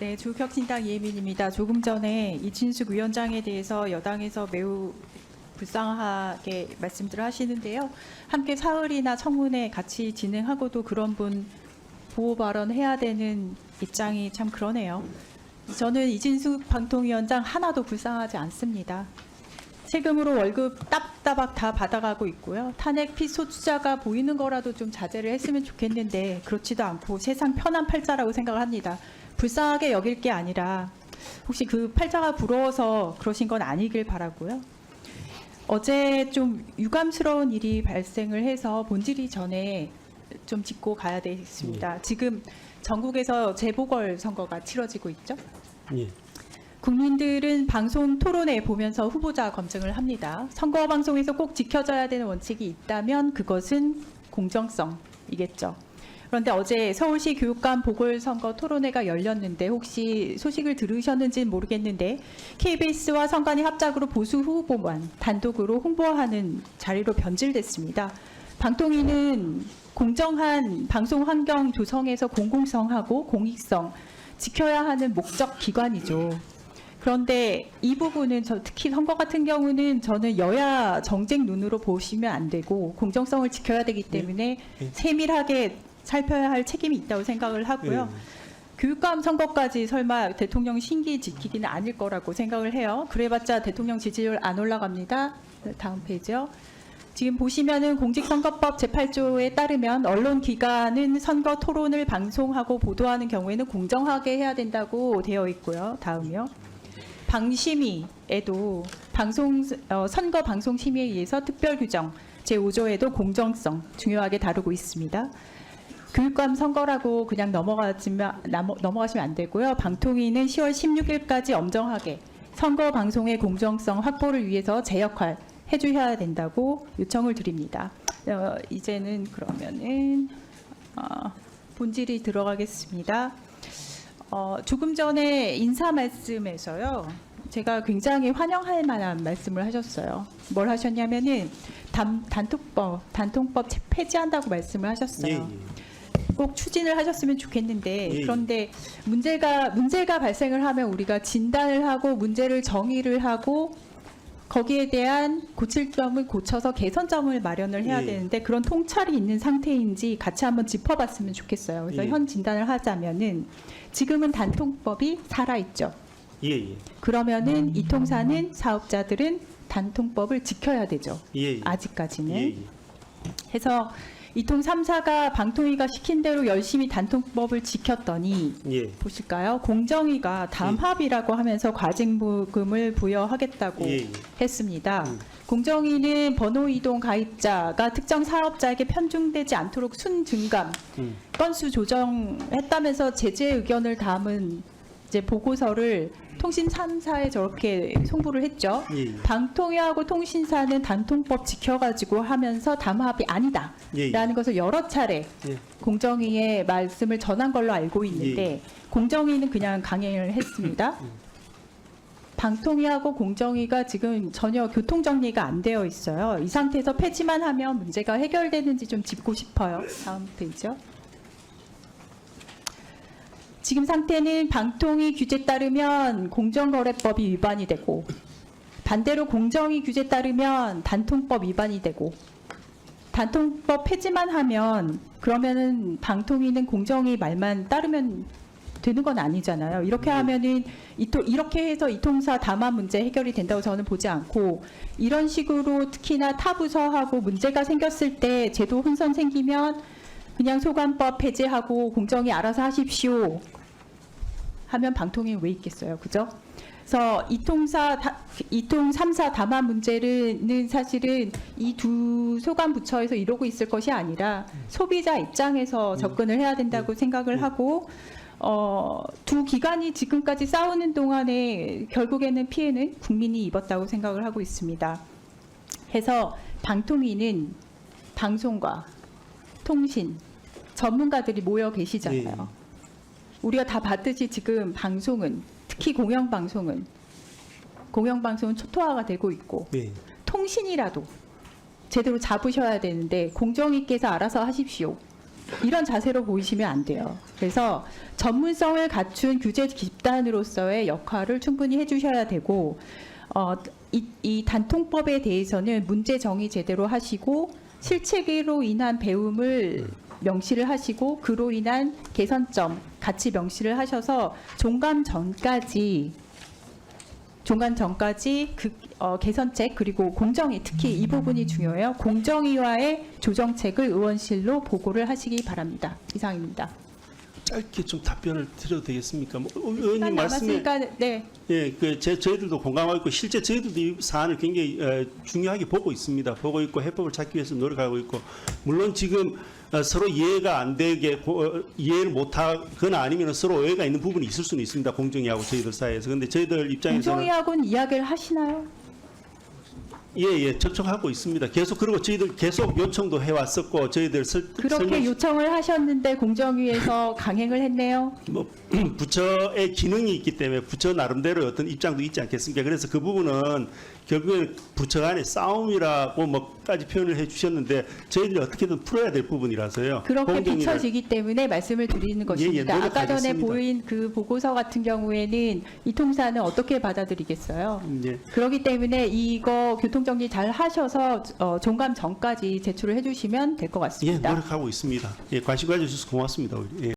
네, 조국혁신당 이혜민입니다. 조금 전에 이진숙 위원장에 대해서 여당에서 매우 불쌍하게 말씀들을 하시는데요. 함께 사흘이나 청문회 같이 진행하고도 그런 분 보호 발언해야 되는 입장이 참 그러네요. 저는 이진숙 방통위원장 하나도 불쌍하지 않습니다. 세금으로 월급 따박따박 다 받아가고 있고요. 탄핵 피소투자가 보이는 거라도 좀 자제를 했으면 좋겠는데 그렇지도 않고 세상 편한 팔자라고 생각을 합니다. 불쌍하게 여길 게 아니라 혹시 그 팔자가 부러워서 그러신 건 아니길 바라고요. 어제 좀 유감스러운 일이 발생을 해서 본질이 전에 좀 짚고 가야 되겠습니다. 지금 전국에서 재보궐 선거가 치러지고 있죠. 예. 국민들은 방송 토론회 보면서 후보자 검증을 합니다. 선거 방송에서 꼭 지켜져야 되는 원칙이 있다면 그것은 공정성이겠죠. 그런데 어제 서울시 교육감 보궐선거 토론회가 열렸는데 혹시 소식을 들으셨는지는 모르겠는데 KBS와 선관위 합작으로 보수 후보만 단독으로 홍보하는 자리로 변질됐습니다. 방통위는 공정한 방송 환경 조성에서 공공성하고 공익성 지켜야 하는 목적 기관이죠. 그런데 이 부분은 특히 선거 같은 경우는 저는 여야 정쟁 눈으로 보시면 안 되고 공정성을 지켜야 되기 때문에 세밀하게 살펴야 할 책임이 있다고 생각을 하고요. 교육감 선거까지 설마 대통령 신기 지키기는 아닐 거라고 생각을 해요. 그래봤자 대통령 지지율 안 올라갑니다. 다음 페이지요. 지금 보시면은 공직선거법 제8조에 따르면 언론기관은 선거 토론을 방송하고 보도하는 경우에는 공정하게 해야 된다고 되어 있고요. 다음이요. 방심위에도 선거 방송 심의에 의해서 특별 규정 제5조에도 공정성 중요하게 다루고 있습니다. 교육감 선거라고 그냥 넘어가시면 안 되고요. 방통위는 10월 16일까지 엄정하게 선거 방송의 공정성 확보를 위해서 제 역할 해주셔야 된다고 요청을 드립니다. 이제는 그러면은 본질이 들어가겠습니다. 조금 전에 인사 말씀에서요. 제가 굉장히 환영할 만한 말씀을 하셨어요. 뭘 하셨냐면은 단통법 폐지한다고 말씀을 하셨어요. 꼭 추진을 하셨으면 좋겠는데 그런데 문제가 발생을 하면 우리가 진단을 하고 문제를 정의를 하고 거기에 대한 고칠 점을 고쳐서 개선점을 마련을 해야 되는데 그런 통찰이 있는 상태인지 같이 한번 짚어봤으면 좋겠어요. 그래서 현 진단을 하자면은 지금은 단통법이 살아있죠. 그러면은 이 통사는 사업자들은 단통법을 지켜야 되죠. 아직까지는. 해서 이통 3사가 방통위가 시킨 대로 열심히 단통법을 지켰더니 보실까요? 공정위가 다음 합의라고 하면서 과징금을 부여하겠다고 했습니다. 공정위는 번호 이동 가입자가 특정 사업자에게 편중되지 않도록 순증감, 건수 조정했다면서 제재 의견을 담은 이제 보고서를 통신 3사에 저렇게 송부를 했죠. 방통위하고 통신사는 단통법 지켜가지고 하면서 담합이 아니다 라는 것을 여러 차례 공정위의 말씀을 전한 걸로 알고 있는데 공정위는 그냥 강행을 했습니다. 방통위하고 공정위가 지금 전혀 교통정리가 안 되어 있어요. 이 상태에서 폐지만 하면 문제가 해결되는지 좀 짚고 싶어요. 다음 페이지요. 지금 상태는 방통위 규제에 따르면 공정거래법이 위반이 되고 반대로 공정위 규제에 따르면 단통법 위반이 되고 단통법 폐지만 하면 그러면은 방통위는 공정위 말만 따르면 되는 건 아니잖아요. 이렇게 하면은 이렇게 해서 이통사 담합 문제 해결이 된다고 저는 보지 않고 이런 식으로 특히나 타 부서하고 문제가 생겼을 때 제도 혼선 생기면 그냥 소관법 폐지하고 공정위 알아서 하십시오 하면 방통위 왜 있겠어요, 그죠? 그래서 이통 3사 담합 문제는 사실은 이 두 소관 부처에서 이러고 있을 것이 아니라 소비자 입장에서 접근을 해야 된다고 생각을 하고 두 기관이 지금까지 싸우는 동안에 결국에는 피해는 국민이 입었다고 생각을 하고 있습니다. 해서 방통위는 방송과 통신 전문가들이 모여 계시잖아요. 우리가 다 봤듯이 지금 방송은 특히 공영방송은 초토화가 되고 있고 통신이라도 제대로 잡으셔야 되는데 공정위께서 알아서 하십시오 이런 자세로 보이시면 안 돼요. 그래서 전문성을 갖춘 규제 집단으로서의 역할을 충분히 해주셔야 되고 이 단통법에 대해서는 문제 정의 제대로 하시고 실책으로 인한 배움을 명시를 하시고 그로 인한 개선점 같이 명시를 하셔서 종감 전까지 개선책 그리고 공정위 특히 이 부분이 중요해요. 공정위와의 조정책을 의원실로 보고를 하시기 바랍니다. 이상입니다. 짧게 좀 답변을 드려도 되겠습니까? 뭐, 시간 의원님 말씀에 남았으니까 네. 예, 저희들도 공감하고 있고 실제 저희들도 이 사안을 굉장히 중요하게 보고 있습니다. 보고 있고 해법을 찾기 위해서 노력하고 있고 물론 지금 서로 이해가 안 되게 이해를 못하거나 아니면 서로 오해가 있는 부분이 있을 수는 있습니다. 공정위하고 저희들 사이에서. 그런데 저희들 입장에서는 공정위하고는 이야기를 하시나요? 예, 접촉하고 있습니다. 계속 그리고 저희들 계속 요청도 해왔었고 저희들 그렇게 요청을 하셨는데 공정위에서 강행을 했네요. 뭐 부처의 기능이 있기 때문에 부처 나름대로 어떤 입장도 있지 않겠습니까? 그래서 그 부분은 결국엔 부처 간의 싸움이라고 뭐까지 표현을 해주셨는데 저희들이 어떻게든 풀어야 될 부분이라서요. 그렇게 공정위를- 비춰지기 때문에 말씀을 드리는 것입니다. 아까 전에 노력하겠습니다. 보인 그 보고서 같은 경우에는 이 통사는 어떻게 받아들이겠어요? 예. 그렇기 때문에 이거 교통정리 잘 하셔서 종감 전까지 제출을 해주시면 될 것 예, 같습니다. 노력하고 있습니다. 예, 관심 가져주셔서 고맙습니다. 우리. 예.